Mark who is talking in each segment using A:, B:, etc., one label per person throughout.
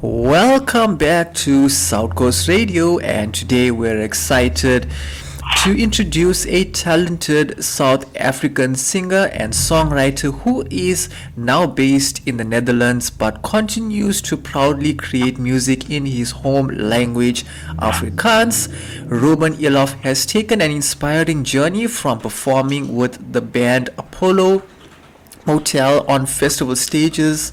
A: Welcome back to South Coast Radio, and today we're excited to introduce a talented South African singer and songwriter who is now based in the Netherlands but continues to proudly create music in his home language, Afrikaans. Ruben Eloff has taken an inspiring journey from performing with the band Apollo Motel on festival stages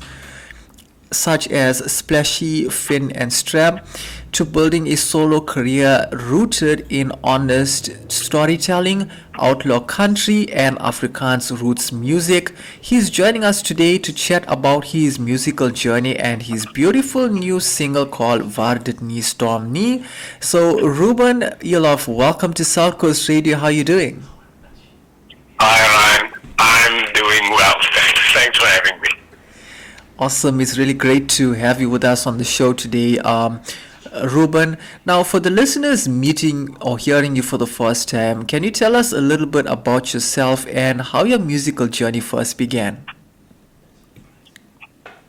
A: such as Splashy, Finn and Strap, to building a solo career rooted in honest storytelling, outlaw country and Afrikaans roots music. He's joining us today to chat about his musical journey and his beautiful new single called Waar Dit Nie. So Ruben Eloff, welcome to South Coast Radio. How are you doing?
B: Hi Ryan, I'm doing well, thanks. Thanks for having me.
A: Awesome. It's really great to have you with us on the show today, Ruben. Now, for the listeners meeting or hearing you for the first time, can you tell us a little bit about yourself and how your musical journey first began?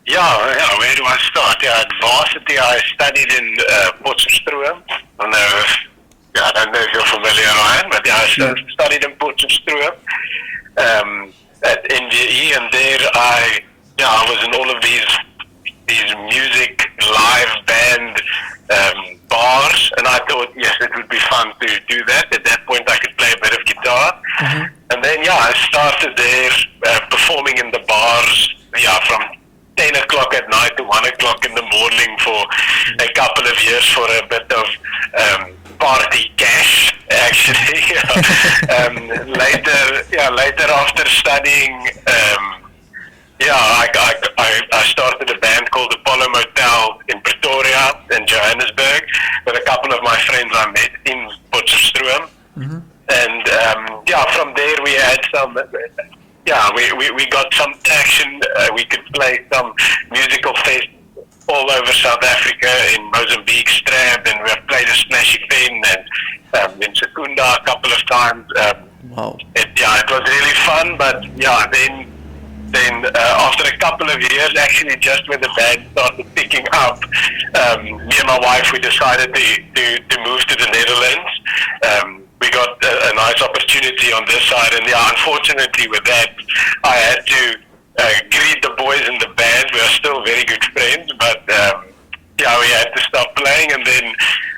B: Yeah, where do I start? At varsity I studied in Potchefstroom. I don't know if you're familiar, Ryan, but I studied in Potchefstroom at NGE, and there I was in all of these music live band bars, and I thought, yes, it would be fun to do that. At that point, I could play a bit of guitar, and then I started there performing in the bars. From 10 o'clock at night to 1 o'clock in the morning for a couple of years for a bit of party cash, actually. Later after studying. I started a band called Apollo Motel in Pretoria and Johannesburg with a couple of my friends I met in Potchefstroom. And from there we had some, we got some traction. We could play some musical fest all over South Africa, in Mozambique, Strab, and we played a Splashy Pen and in Secunda a couple of times.
A: Wow.
B: It was really fun, but then after a couple of years, actually just when the band started picking up, me and my wife, we decided to move to the Netherlands. We got a nice opportunity on this side, and unfortunately with that, I had to greet the boys in the band. We are still very good friends, but we had to stop playing, and then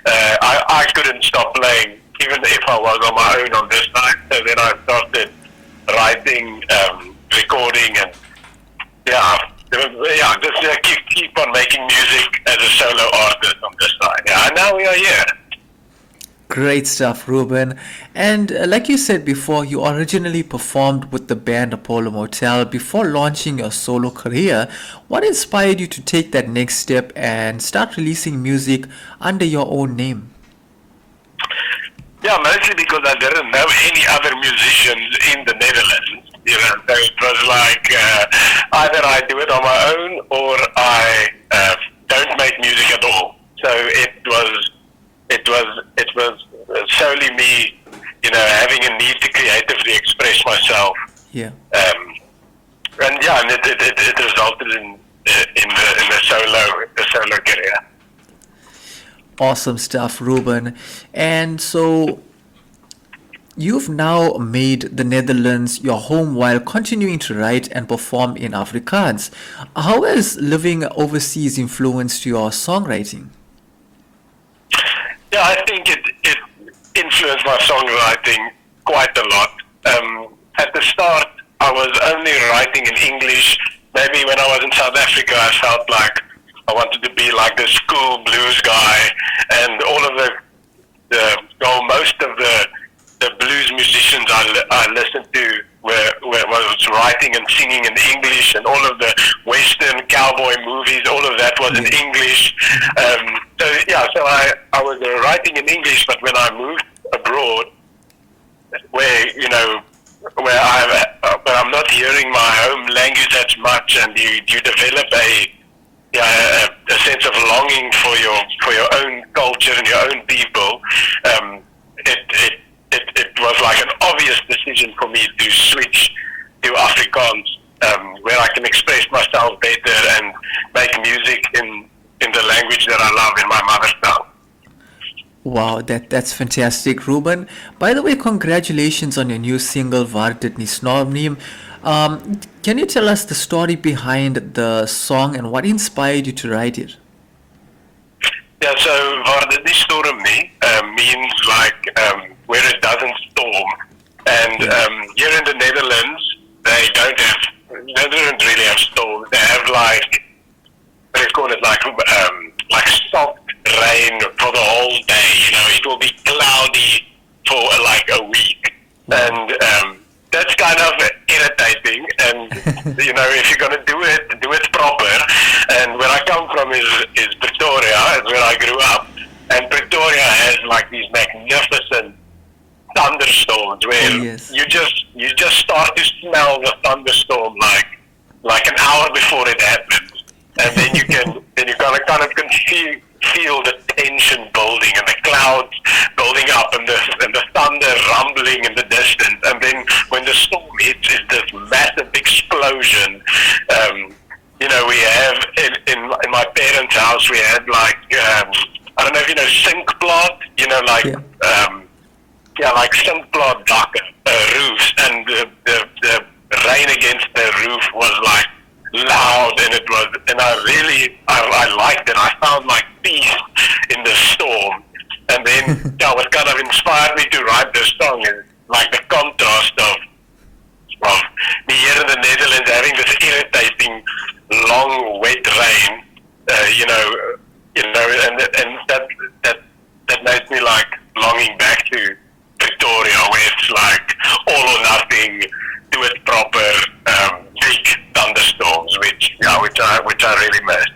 B: I couldn't stop playing, even if I was on my own on this side. So then I started writing, recording, and just keep on making music as a solo artist on this side. And now we are here.
A: Great stuff, Ruben. And like you said before, you originally performed with the band Apollo Motel before launching your solo career. What inspired you to take that next step and start releasing music under your own name?
B: Mostly because I didn't know any other musicians in the Netherlands. So it was like either I do it on my own or I don't make music at all. So it was solely me, having a need to creatively express myself.
A: Yeah.
B: And it resulted in the solo career.
A: Awesome stuff, Ruben. And so you've now made the Netherlands your home while continuing to write and perform in Afrikaans. How has living overseas influenced your songwriting?
B: I think it influenced my songwriting quite a lot. At the start, I was only writing in English. Maybe when I was in South Africa, I felt like I wanted to be like this cool blues guy, and most of the blues musicians I listened to was writing and singing in English, and all of the Western cowboy movies, all of that was in English. So I was writing in English, but when I moved abroad, where I'm not hearing my home language as much, and you develop a sense of longing for your own culture and your own people. It was like an obvious decision for me to switch to Afrikaans, where I can express myself better and make music in the language
A: Wow, that's fantastic, Ruben. By the way, congratulations on your new single, Waar Dit Nie. Can you tell us the story behind the song and what inspired you to write it?
B: Yeah, so WaarDitNieStormNie means like where it doesn't storm. And here in the Netherlands, they don't really have storms. They have like, what do you call it, like soft rain for the whole day. You know, it will be cloudy for like a week. And that's kind of irritating. And, you know, if you're going to do it proper. And where I come from is Pretoria, is where I grew up. And Pretoria has like these magnificent thunderstorms where you just start to smell the thunderstorm like an hour before it happens. And then you kind of can feel the tension building and the clouds building up and the thunder rumbling in the distance. And then when the storm hits, it's this massive explosion. You know, we have in my parents' house, we had like I don't know if you know sink plot. You know, like like sink plot roofs, and the rain against the roof was like loud, and I liked it. I found like peace in the storm, and then what kind of inspired me to write this song is like the contrast of me here in the Netherlands having this irritating long wet rain, and that made me like longing back to Pretoria, where it's like all or nothing, do it proper, big thunderstorms, which I really miss.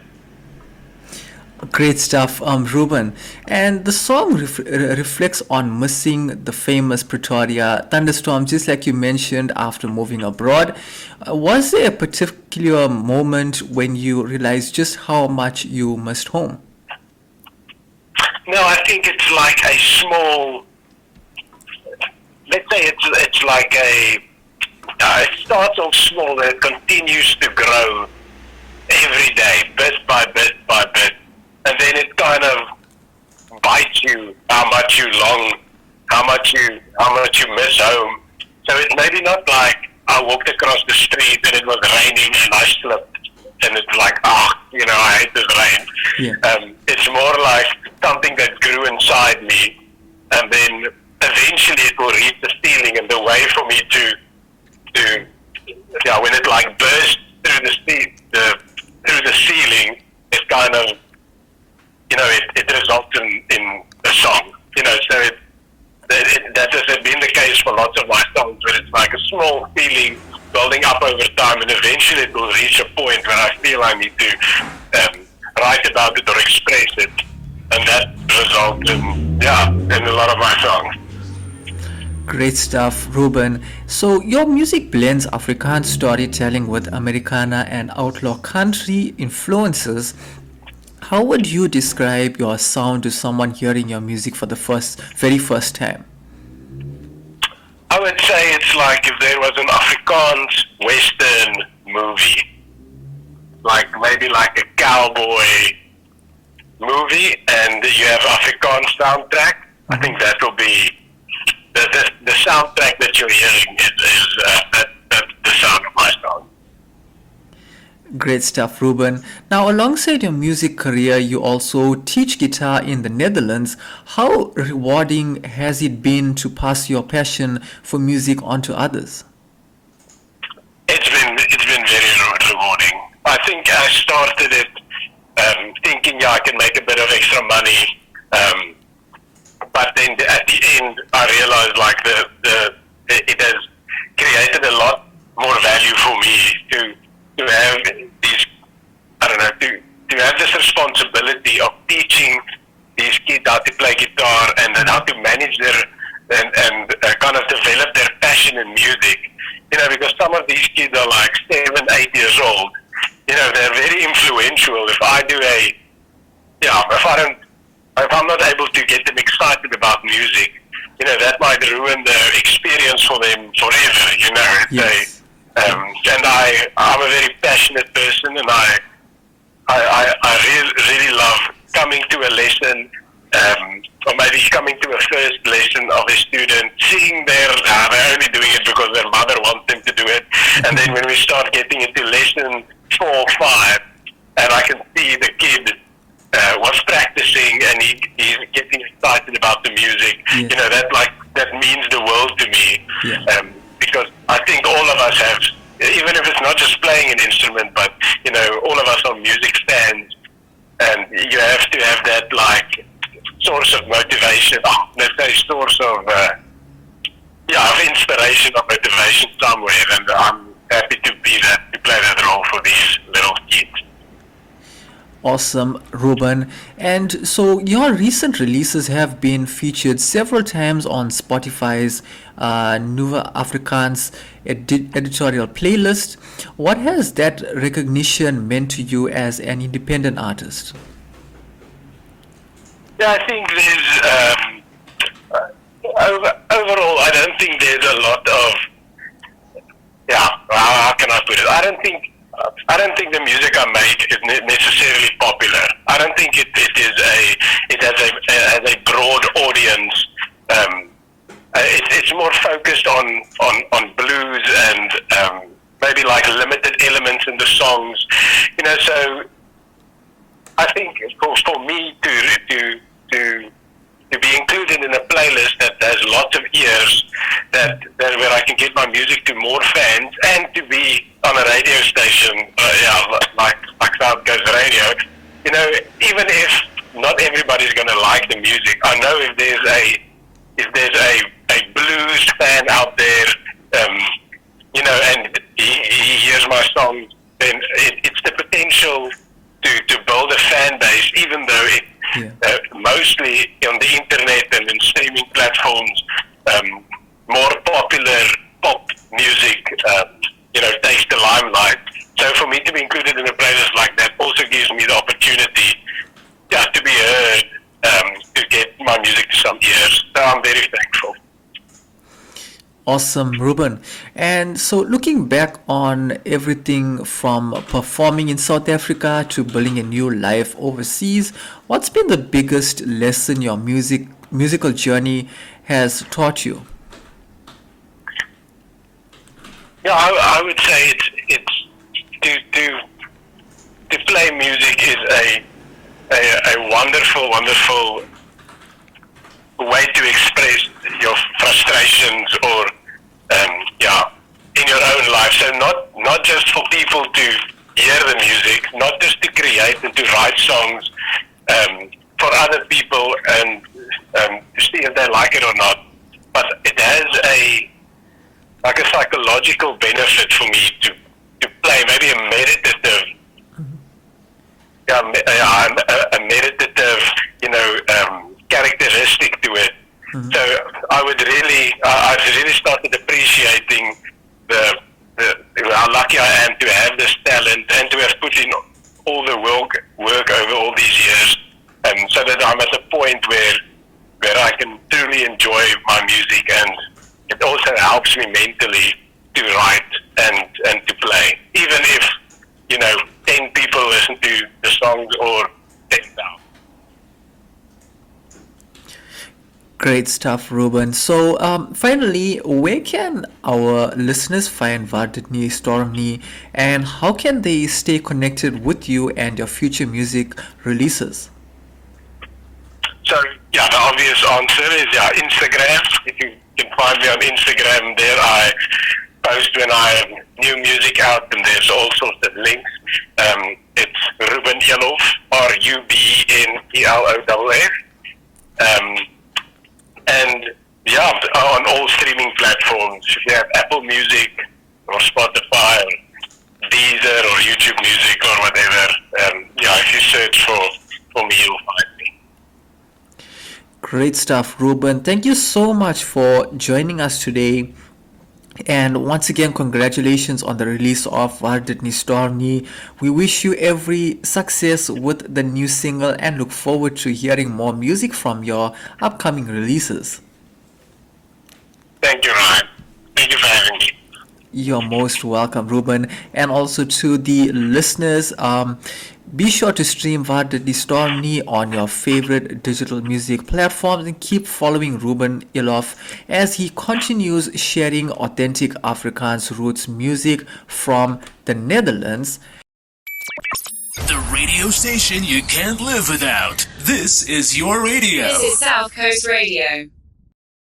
A: Great stuff, Ruben. And the song reflects on missing the famous Pretoria thunderstorm, just like you mentioned, after moving abroad. Was there a particular moment when you realized just how much you missed home?
B: No, I think it's like a small, let's say it's like it starts off small and it continues to grow every day, bit by bit by bit. And then it kind of bites you how much you long, how much you miss home. So it's maybe not like I walked across the street and it was raining and I slipped and it's like, I hate this rain.
A: Yeah.
B: It's more like something that grew inside me, and then eventually it will reach the ceiling, and the way for me to when it like bursts through the ceiling, it kind of, it results in a song, so that has been the case for lots of my songs, where it's like a small feeling building up over time, and eventually it will reach a point where I feel I need to write about it or express it, and that results in a lot of my songs.
A: Great stuff, Ruben. So your music blends Afrikaans storytelling with Americana and outlaw country influences. How would you describe your sound to someone hearing your music for the very first time?
B: I would say it's like if there was an Afrikaans Western movie, like maybe like a cowboy movie, and you have Afrikaans soundtrack. I think that will be the soundtrack that you're hearing is the sound of my song.
A: Great stuff, Ruben. Now, alongside your music career, you also teach guitar in the Netherlands. How rewarding has it been to pass your passion for music on to others?
B: It's been very rewarding. I think I started it thinking I can make a bit of extra money, but then at the end I realized like it has created a lot more value for me to have these, to have this responsibility of teaching these kids how to play guitar and then how to manage their and kind of develop their passion in music. Because some of these kids are like 7, 8 years old. They're very influential. If I'm not able to get them excited about music, that might ruin the experience for them forever.
A: Yes.
B: And I'm a very passionate person, and I really love coming to a lesson or maybe coming to a first lesson of a student, seeing they're only doing it because their mother wants them to do it, and then when we start getting into lesson 4 or 5, and I can see the kid was practicing and he's getting excited about the music.
A: Yeah.
B: That means the world to me.
A: Yeah.
B: Because I think all of us have, even if it's not just playing an instrument, but all of us are music fans, and you have to have that source of motivation. Let's say source of inspiration or motivation somewhere, and I'm happy to play that role for these little kids.
A: Awesome, Ruben. And so your recent releases have been featured several times on Spotify's Nuwe Afrikaans editorial playlist. What has that recognition meant to you as an independent artist?
B: Yeah, I think there's overall, I don't think there's a lot of, how can I put it? I don't think the music I make is necessarily popular. I don't think it has a broad audience. It's more focused on blues and maybe limited elements in the songs. So I think for me to be included in a playlist that has lots of ears, that where I can get my music to more fans, and to be on a radio station, like South Coast Radio. Even if not everybody's going to like the music, I know if there's a blues fan out there, and he hears my songs, then it's the potential to build a fan base, even though it mostly on the internet and in streaming platforms, more popular pop music, takes the limelight. So for me to be included in a playlist like that also gives me the opportunity to be heard, to get my music to some ears. So I'm very thankful.
A: Awesome, Ruben. And so looking back on everything from performing in South Africa to building a new life overseas, what's been the biggest lesson your musical journey has taught you?
B: Yeah, I would say it's to play music is a wonderful way to express your frustrations or in your own life. So not just for people to hear the music, not just to create and to write songs for other people and to see if they like it or not, but it has a psychological benefit for me to play, maybe a meditative, a meditative, characteristic to it. Mm-hmm. So I've really started appreciating how lucky I am to have this talent and to have put in all the work over all these years, so that I'm at a point where I can truly enjoy my music, and it also helps me mentally to write and to play, even if 10 people listen to the songs or 10,000.
A: Great stuff, Ruben. So finally, where can our listeners find WaarDitNieStormNie, and how can they stay connected with you and your future music releases?
B: So the obvious answer is Instagram. If you can find me on Instagram, there I post when I have new music out, and there's all sorts of links. It's Ruben Eloff, RUBENELOFF. And on all streaming platforms. If you have Apple Music or Spotify or Deezer or YouTube Music or whatever, if you search for me, you'll find me.
A: Great stuff, Ruben. Thank you so much for joining us today. And once again, congratulations on the release of Waar Dit Nie. We wish you every success with the new single and look forward to hearing more music from your upcoming releases.
B: Thank you, Ryan. Thank you for having me.
A: You're most welcome, Ruben, and also to the listeners. Be sure to stream Waar Dit Nie on your favorite digital music platforms and keep following Ruben Eloff as he continues sharing authentic Afrikaans roots music from the Netherlands.
C: The radio station you can't live without. This is your radio.
D: This is South Coast Radio.